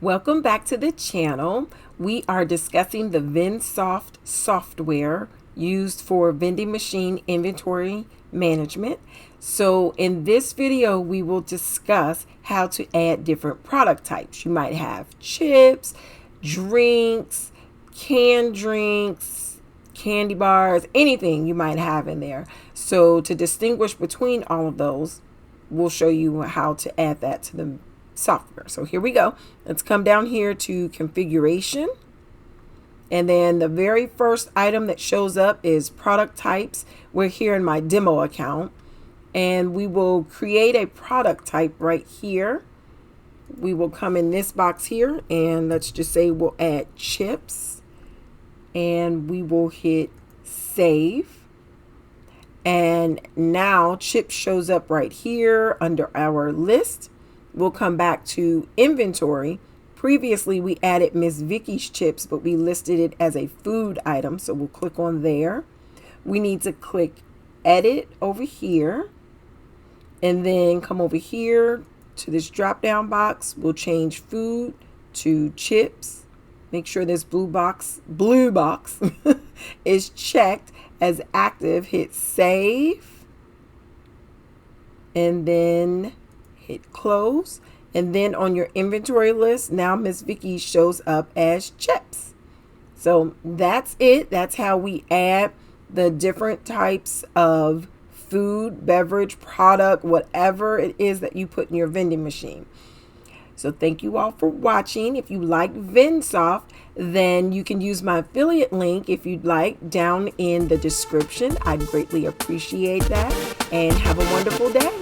Welcome back to the channel. We are discussing the Vendsoft software used for vending machine inventory management. So in this video, we will discuss how to add different product types. You might have chips, drinks, canned drinks, candy bars, anything you might have in there. So to distinguish between all of those, we'll show you how to add that to the software. So here we go. Let's come down here to configuration. And then the very first item that shows up is product types. We're here in my demo account. And we will create a product type right here. We will come in this box here and let's just say we'll add chips. And we will hit save. And now chips shows up right here under our list. We'll come back to inventory. Previously, we added Miss Vicky's chips, but we listed it as a food item. So we'll click on there. We need to click edit over here. And then come over here to this drop down box. We'll change food to chips. Make sure this blue box is checked as active. Hit save. And then hit close, and then on your inventory list, now Miss Vicky shows up as chips. So that's it. That's how we add the different types of food, beverage, product, whatever it is that you put in your vending machine. So thank you all for watching. If you like Vendsoft, then you can use my affiliate link if you'd like down in the description. I'd greatly appreciate that, and have a wonderful day.